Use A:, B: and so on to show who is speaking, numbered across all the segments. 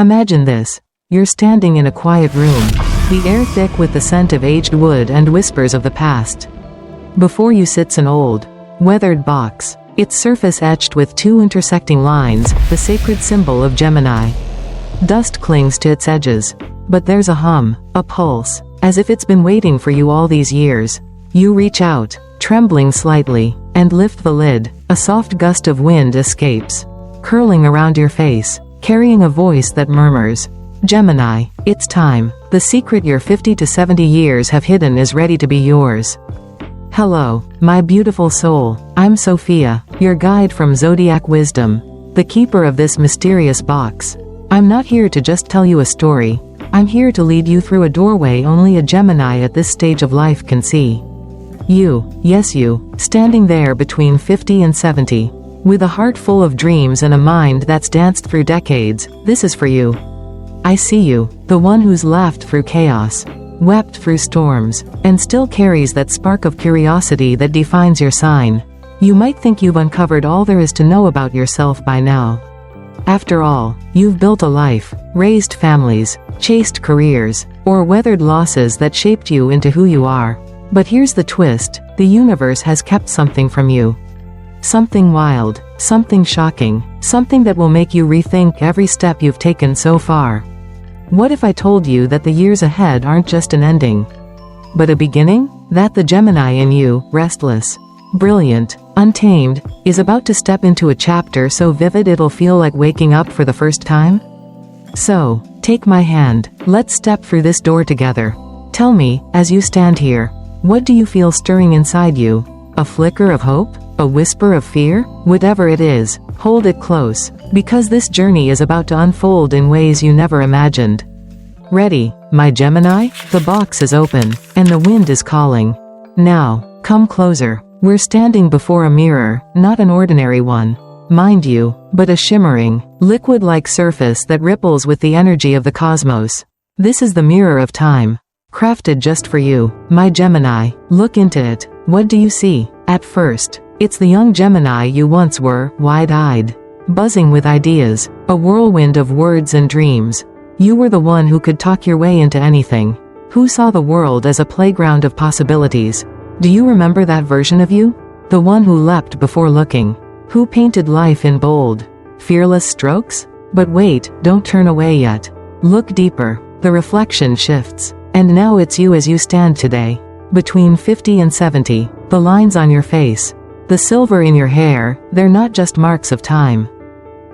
A: Imagine this. You're standing in a quiet room, the air thick with the scent of aged wood and whispers of the past. Before you sits an old, weathered box, its surface etched with two intersecting lines, the sacred symbol of Gemini. Dust clings to its edges, but there's a hum, a pulse, as if it's been waiting for you all these years. You reach out, trembling slightly, and lift the lid. A soft gust of wind escapes, curling around your face, carrying a voice that murmurs, "Gemini, it's time. The secret your 50 to 70 years have hidden is ready to be yours." Hello, my beautiful soul. I'm Sophia, your guide from Zodiac Wisdom, the keeper of this mysterious box. I'm not here to just tell you a story. I'm here to lead you through a doorway only a Gemini at this stage of life can see. You, yes you, standing there between 50 and 70, with a heart full of dreams and a mind that's danced through decades, this is for you. I see you, the one who's laughed through chaos, wept through storms, and still carries that spark of curiosity that defines your sign. You might think you've uncovered all there is to know about yourself by now. After all, you've built a life, raised families, chased careers, or weathered losses that shaped you into who you are. But here's the twist, the universe has kept something from you. Something wild, something shocking, something that will make you rethink every step you've taken so far. What if I told you that the years ahead aren't just an ending, but a beginning? That the Gemini in you, restless, brilliant, untamed, is about to step into a chapter so vivid it'll feel like waking up for the first time? So, take my hand, let's step through this door together. Tell me, as you stand here, what do you feel stirring inside you? A flicker of hope? A whisper of fear? Whatever it is, hold it close, because this journey is about to unfold in ways you never imagined. Ready, my Gemini? The box is open, and the wind is calling. Now, come closer. We're standing before a mirror, not an ordinary one, mind you, but a shimmering, liquid-like surface that ripples with the energy of the cosmos. This is the mirror of time, crafted just for you, my Gemini. Look into it. What do you see? At first, it's the young Gemini you once were, wide-eyed, buzzing with ideas, a whirlwind of words and dreams. You were the one who could talk your way into anything, who saw the world as a playground of possibilities. Do you remember that version of you? The one who leapt before looking, who painted life in bold, fearless strokes? But wait, don't turn away yet. Look deeper. The reflection shifts. And now it's you as you stand today. Between 50 and 70, the lines on your face, the silver in your hair, they're not just marks of time.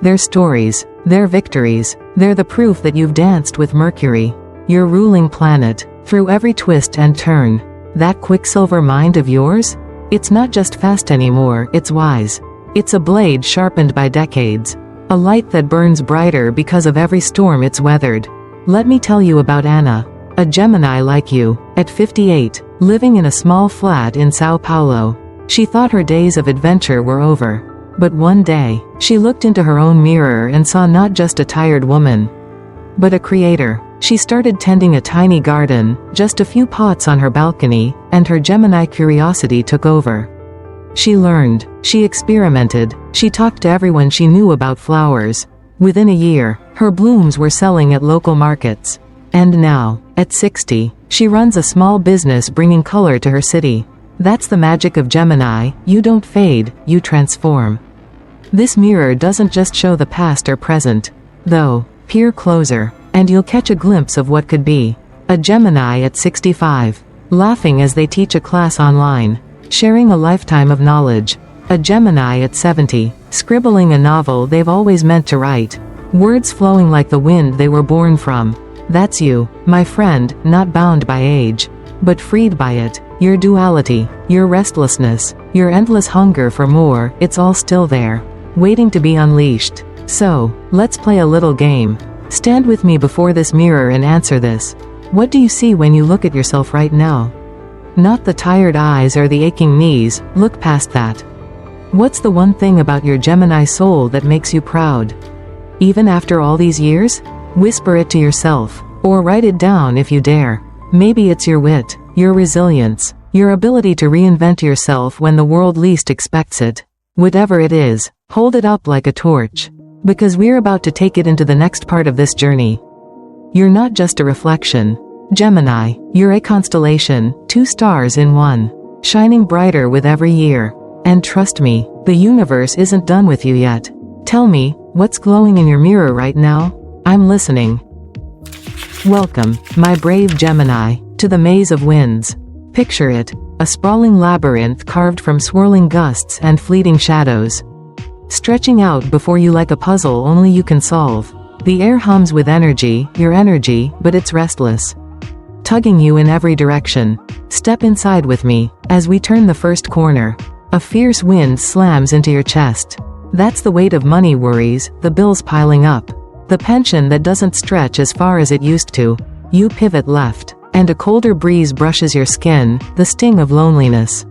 A: They're stories, they're victories, they're the proof that you've danced with Mercury, your ruling planet, through every twist and turn. That quicksilver mind of yours? It's not just fast anymore, it's wise. It's a blade sharpened by decades, a light that burns brighter because of every storm it's weathered. Let me tell you about Anna, a Gemini like you, at 58, living in a small flat in Sao Paulo. She thought her days of adventure were over. But one day, she looked into her own mirror and saw not just a tired woman, but a creator. She started tending a tiny garden, just a few pots on her balcony, and her Gemini curiosity took over. She learned, she experimented, she talked to everyone she knew about flowers. Within a year, her blooms were selling at local markets. And now, at 60, she runs a small business bringing color to her city. That's the magic of Gemini, you don't fade, you transform. This mirror doesn't just show the past or present, though. Peer closer, and you'll catch a glimpse of what could be. A Gemini at 65, laughing as they teach a class online, sharing a lifetime of knowledge. A Gemini at 70, scribbling a novel they've always meant to write, words flowing like the wind they were born from. That's you, my friend, not bound by age, but freed by it. Your duality, your restlessness, your endless hunger for more, it's all still there, waiting to be unleashed. So, let's play a little game. Stand with me before this mirror and answer this. What do you see when you look at yourself right now? Not the tired eyes or the aching knees, look past that. What's the one thing about your Gemini soul that makes you proud? Even after all these years? Whisper it to yourself, or write it down if you dare. Maybe it's your wit, your resilience, your ability to reinvent yourself when the world least expects it. Whatever it is, hold it up like a torch. because we're about to take it into the next part of this journey. You're not just a reflection, Gemini, you're a constellation, 2 stars in one, shining brighter with every year. And trust me, the universe isn't done with you yet. Tell me, what's glowing in your mirror right now? I'm listening. Welcome, my brave Gemini, to the maze of winds. Picture it, a sprawling labyrinth carved from swirling gusts and fleeting shadows. Stretching out before you like a puzzle only you can solve. The air hums with energy, your energy, but it's restless, tugging you in every direction. Step inside with me, as we turn the first corner. A fierce wind slams into your chest. That's the weight of money worries, the bills piling up, the pension that doesn't stretch as far as it used to. You pivot left, and a colder breeze brushes your skin, the sting of loneliness.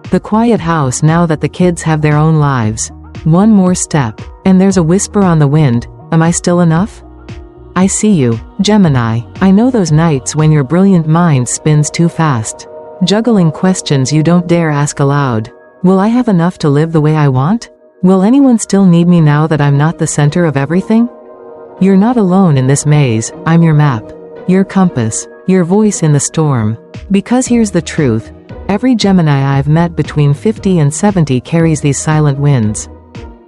A: The quiet house now that the kids have their own lives. One more step, and there's a whisper on the wind, am I still enough? I see you, Gemini. I know those nights when your brilliant mind spins too fast, juggling questions you don't dare ask aloud. Will I have enough to live the way I want? Will anyone still need me now that I'm not the center of everything? You're not alone in this maze, I'm your map, your compass, your voice in the storm. Because here's the truth, every Gemini I've met between 50 and 70 carries these silent winds.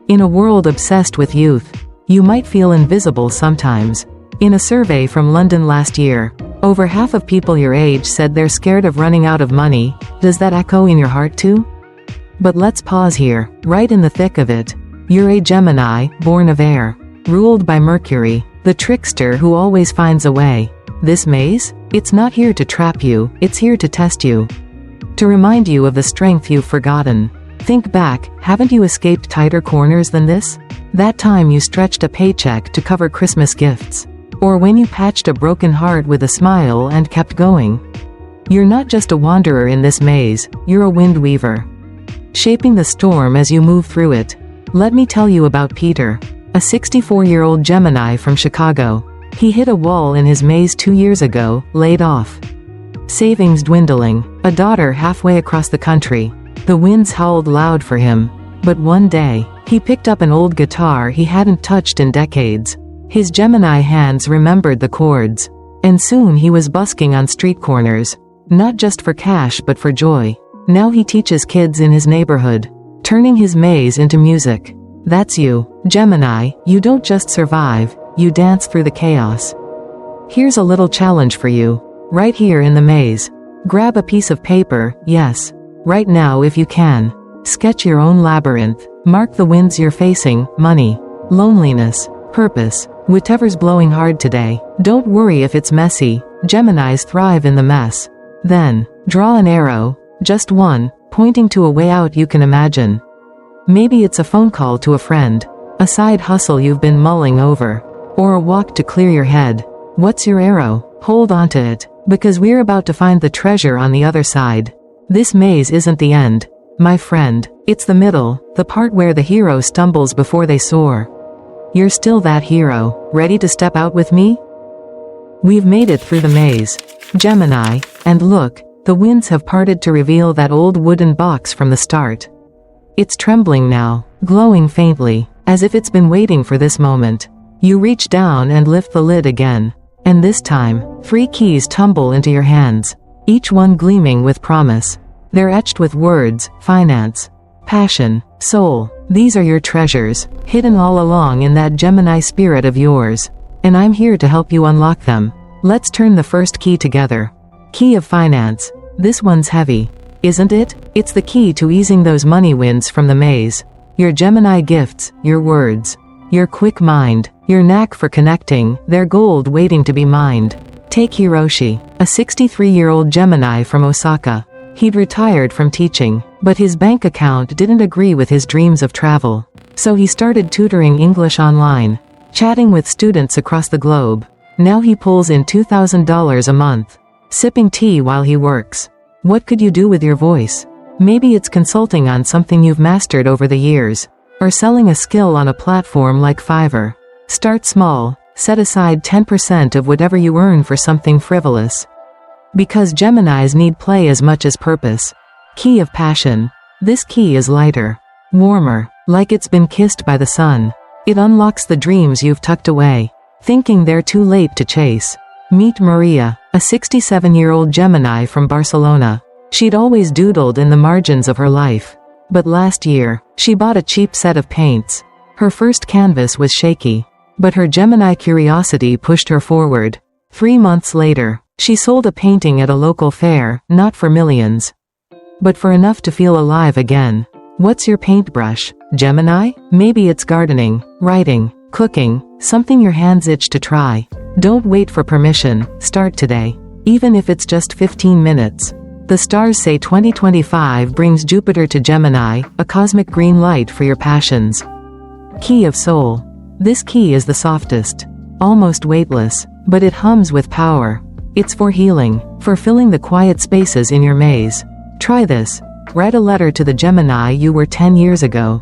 A: In a world obsessed with youth, you might feel invisible sometimes. In a survey from London last year, over half of people your age said they're scared of running out of money. Does that echo in your heart too? But let's pause here, right in the thick of it. You're a Gemini, born of air, ruled by Mercury, the trickster who always finds a way. This maze? It's not here to trap you, it's here to test you. To remind you of the strength you've forgotten. Think back, haven't you escaped tighter corners than this? That time you stretched a paycheck to cover Christmas gifts. Or when you patched a broken heart with a smile and kept going. You're not just a wanderer in this maze, you're a wind weaver, shaping the storm as you move through it. Let me tell you about Peter, a 64-year-old Gemini from Chicago. He hit a wall in his maze 2 years ago, laid off. Savings dwindling, a daughter halfway across the country. The winds howled loud for him. But one day, he picked up an old guitar he hadn't touched in decades. His Gemini hands remembered the chords. And soon he was busking on street corners. Not just for cash but for joy. Now he teaches kids in his neighborhood, turning his maze into music. That's you, Gemini. You don't just survive, you dance through the chaos. Here's a little challenge for you. Right here in the maze. Grab a piece of paper, yes. Right now if you can. Sketch your own labyrinth. Mark the winds you're facing, money, loneliness, purpose, whatever's blowing hard today. Don't worry if it's messy, Geminis thrive in the mess. Then, draw an arrow, just one, pointing to a way out you can imagine. Maybe it's a phone call to a friend, a side hustle you've been mulling over, or a walk to clear your head. What's your arrow? Hold onto it, because we're about to find the treasure on the other side. This maze isn't the end, my friend. It's the middle, the part where the hero stumbles before they soar. You're still that hero, ready to step out with me? We've made it through the maze, Gemini, and look, the winds have parted to reveal that old wooden box from the start. It's trembling now, glowing faintly, as if it's been waiting for this moment. You reach down and lift the lid again. And this time, 3 keys tumble into your hands, each one gleaming with promise. They're etched with words, finance, passion, soul. These are your treasures, hidden all along in that Gemini spirit of yours. And I'm here to help you unlock them. Let's turn the first key together. Key of finance. This one's heavy, isn't it? It's the key to easing those money winds from the maze. Your Gemini gifts, your words, your quick mind, your knack for connecting, they're gold waiting to be mined. Take Hiroshi, a 63-year-old Gemini from Osaka. He'd retired from teaching, but his bank account didn't agree with his dreams of travel. So he started tutoring English online, chatting with students across the globe. Now he pulls in $2,000 a month, sipping tea while he works. What could you do with your voice? Maybe it's consulting on something you've mastered over the years, or selling a skill on a platform like Fiverr. Start small, set aside 10% of whatever you earn for something frivolous. Because Geminis need play as much as purpose. Key of passion. This key is lighter, warmer, like it's been kissed by the sun. It unlocks the dreams you've tucked away, thinking they're too late to chase. Meet Maria, a 67-year-old Gemini from Barcelona. She'd always doodled in the margins of her life. But last year, she bought a cheap set of paints. Her first canvas was shaky, but her Gemini curiosity pushed her forward. 3 months later, she sold a painting at a local fair, not for millions, but for enough to feel alive again. What's your paintbrush, Gemini? Maybe it's gardening, writing, cooking, something your hands itch to try. Don't wait for permission, start today. Even if it's just 15 minutes. The stars say 2025 brings Jupiter to Gemini, a cosmic green light for your passions. Key of Soul. This key is the softest, almost weightless, but it hums with power. It's for healing, for filling the quiet spaces in your maze. Try this. Write a letter to the Gemini you were 10 years ago.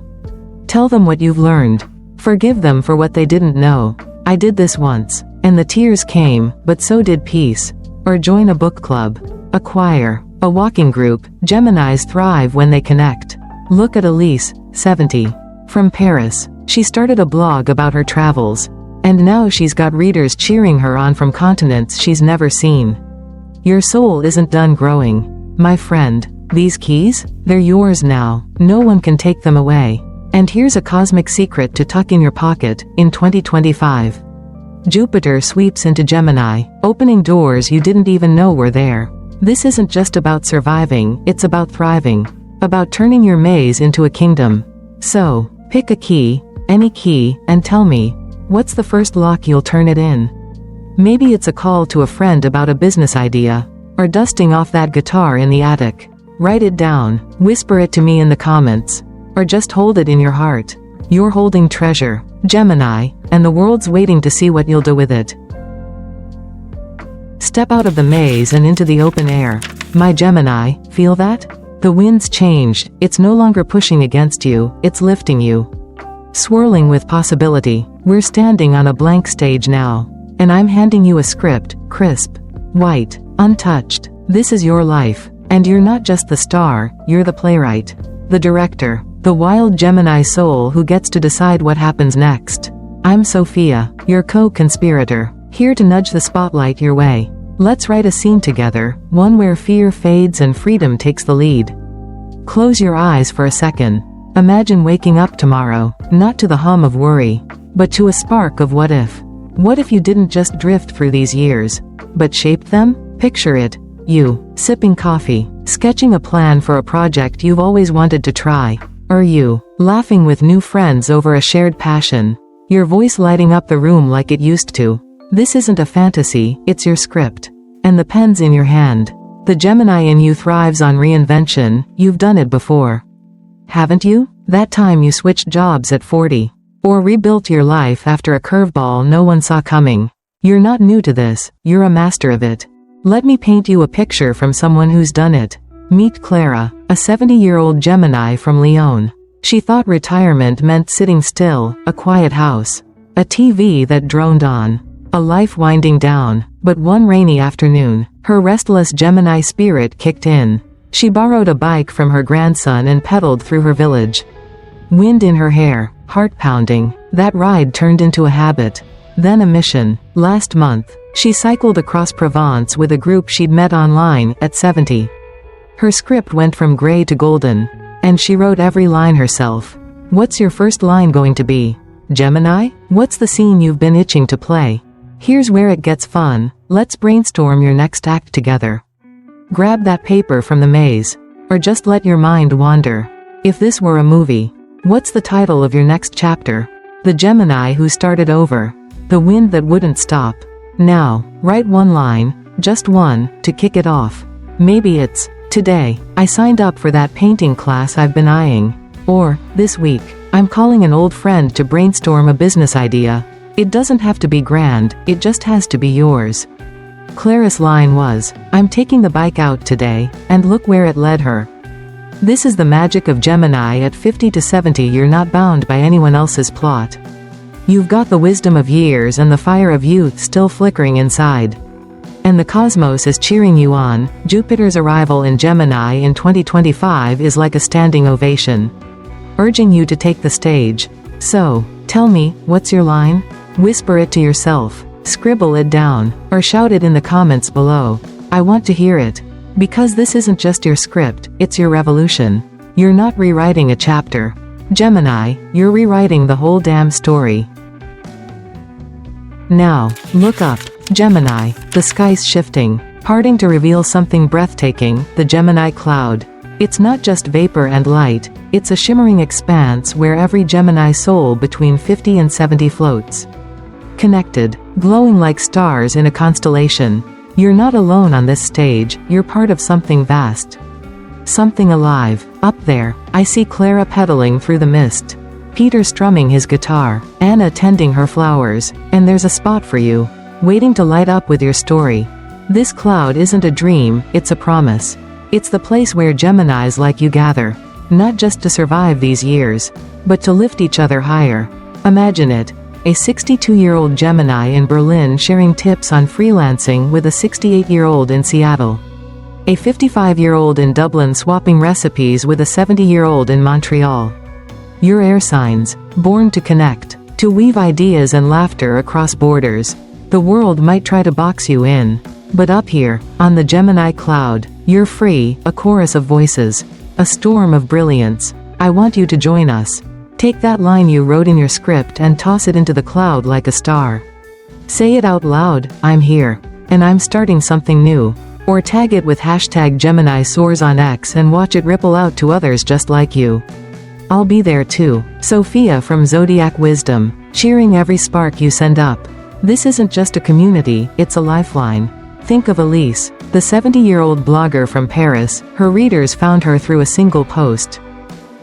A: Tell them what you've learned. Forgive them for what they didn't know. I did this once, and the tears came, but so did peace. Or join a book club, a choir, a walking group. Geminis thrive when they connect. Look at Elise, 70. From Paris. She started a blog about her travels, and now she's got readers cheering her on from continents she's never seen. Your soul isn't done growing, my friend. These keys? They're yours now. No one can take them away. And here's a cosmic secret to tuck in your pocket. In 2025, Jupiter sweeps into Gemini, opening doors you didn't even know were there. This isn't just about surviving, it's about thriving. About turning your maze into a kingdom. So, pick a key, any key, and tell me, what's the first lock you'll turn it in? Maybe it's a call to a friend about a business idea, or dusting off that guitar in the attic. Write it down, whisper it to me in the comments, or just hold it in your heart. You're holding treasure, Gemini, and the world's waiting to see what you'll do with it. Step out of the maze and into the open air. My Gemini, feel that? The wind's changed, it's no longer pushing against you, it's lifting you. Swirling with possibility, we're standing on a blank stage now. And I'm handing you a script, crisp, white, untouched. This is your life. And you're not just the star, you're the playwright, the director, the wild Gemini soul who gets to decide what happens next. I'm Sophia, your co-conspirator, here to nudge the spotlight your way. Let's write a scene together, one where fear fades and freedom takes the lead. Close your eyes for a second. Imagine waking up tomorrow, not to the hum of worry, but to a spark of what if. What if you didn't just drift through these years, but shaped them? Picture it. You, sipping coffee, sketching a plan for a project you've always wanted to try. Or you, laughing with new friends over a shared passion. Your voice lighting up the room like it used to. This isn't a fantasy, it's your script. And the pen's in your hand. The Gemini in you thrives on reinvention. You've done it before. Haven't you? That time you switched jobs at 40. Or rebuilt your life after a curveball no one saw coming. You're not new to this, you're a master of it. Let me paint you a picture from someone who's done it. Meet Clara, a 70-year-old Gemini from Lyon. She thought retirement meant sitting still, a quiet house, a TV that droned on, a life winding down. But one rainy afternoon, her restless Gemini spirit kicked in. She borrowed a bike from her grandson and pedaled through her village. Wind in her hair, heart pounding. That ride turned into a habit, then a mission. Last month, she cycled across Provence with a group she'd met online. At 70. Her script went from gray to golden, and she wrote every line herself. What's your first line going to be, Gemini? What's the scene you've been itching to play? Here's where it gets fun. Let's brainstorm your next act together. Grab that paper from the maze, or just let your mind wander. If this were a movie, what's the title of your next chapter? The Gemini who started over. The wind that wouldn't stop. Now, write one line, just one, to kick it off. Maybe it's, today, I signed up for that painting class I've been eyeing. Or, this week, I'm calling an old friend to brainstorm a business idea. It doesn't have to be grand, it just has to be yours. Clara's line was, I'm taking the bike out today, and look where it led her. This is the magic of Gemini. At 50 to 70, you're not bound by anyone else's plot. You've got the wisdom of years and the fire of youth still flickering inside. And the cosmos is cheering you on. Jupiter's arrival in Gemini in 2025 is like a standing ovation, urging you to take the stage. So, tell me, what's your line? Whisper it to yourself, scribble it down, or shout it in the comments below. I want to hear it. Because this isn't just your script, it's your revolution. You're not rewriting a chapter. Gemini, you're rewriting the whole damn story. Now, look up. Gemini, the sky's shifting, parting to reveal something breathtaking, the Gemini cloud. It's not just vapor and light, it's a shimmering expanse where every Gemini soul between 50 and 70 floats. Connected, glowing like stars in a constellation. You're not alone on this stage, you're part of something vast. Something alive. Up there, I see Clara pedaling through the mist. Peter strumming his guitar, Anna tending her flowers, and there's a spot for you, waiting to light up with your story. This cloud isn't a dream, it's a promise. It's the place where Geminis like you gather, not just to survive these years, but to lift each other higher. Imagine it, a 62-year-old Gemini in Berlin sharing tips on freelancing with a 68-year-old in Seattle. A 55-year-old in Dublin swapping recipes with a 70-year-old in Montreal. You're air signs, born to connect, to weave ideas and laughter across borders. The world might try to box you in, but up here, on the Gemini cloud, you're free, a chorus of voices, a storm of brilliance. I want you to join us. Take that line you wrote in your script and toss it into the cloud like a star. Say it out loud, I'm here, and I'm starting something new. Or tag it with hashtag Gemini Soars on X and watch it ripple out to others just like you. I'll be there too. Sophia from Zodiac Wisdom, cheering every spark you send up. This isn't just a community, it's a lifeline. Think of Elise, the 70-year-old blogger from Paris. Her readers found her through a single post.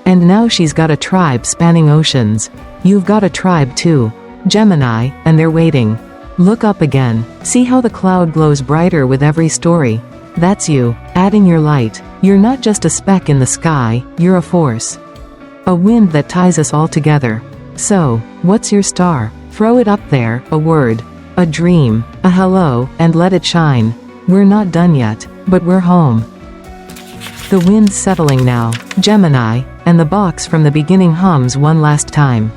A: And now she's got a tribe spanning oceans. You've got a tribe too. Gemini, and they're waiting. Look up again. See how the cloud glows brighter with every story. That's you, adding your light. You're not just a speck in the sky, you're a force. A wind that ties us all together. So, what's your star? Throw it up there, a word, a dream, a hello, and let it shine. We're not done yet, but we're home. The wind's settling now, Gemini, and the box from the beginning hums one last time.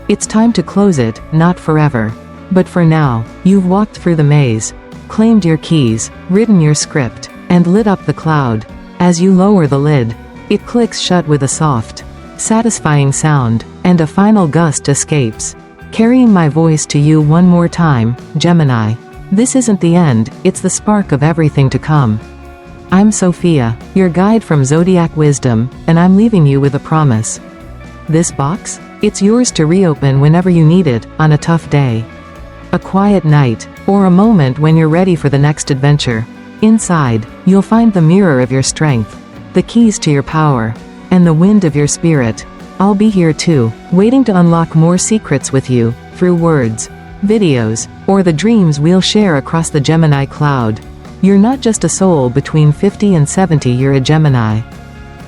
A: It's time to close it, not forever. But for now, you've walked through the maze, claimed your keys, written your script, and lit up the cloud. As you lower the lid, it clicks shut with a soft, satisfying sound, and a final gust escapes. Carrying my voice to you one more time, Gemini. This isn't the end, it's the spark of everything to come. I'm Sophia, your guide from Zodiac Wisdom, and I'm leaving you with a promise. This box? It's yours to reopen whenever you need it, on a tough day. A quiet night, or a moment when you're ready for the next adventure. Inside, you'll find the mirror of your strength, the keys to your power, and the wind of your spirit. I'll be here too, waiting to unlock more secrets with you, through words, videos, or the dreams we'll share across the Gemini cloud. You're not just a soul between 50 and 70, you're a Gemini.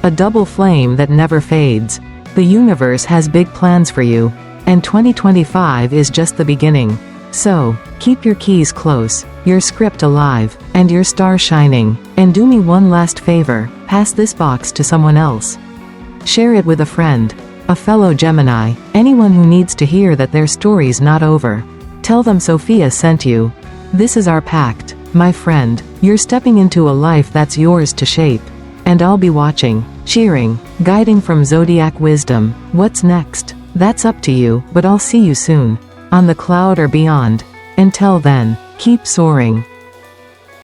A: A double flame that never fades. The universe has big plans for you, and 2025 is just the beginning. So, keep your keys close, your script alive, and your star shining, and do me one last favor, pass this box to someone else. Share it with a friend, a fellow Gemini, anyone who needs to hear that their story's not over. Tell them Sophia sent you. This is our pact, my friend. You're stepping into a life that's yours to shape. And I'll be watching, cheering, guiding from Zodiac Wisdom. What's next? That's up to you, but I'll see you soon. On the cloud or beyond. Until then, keep soaring.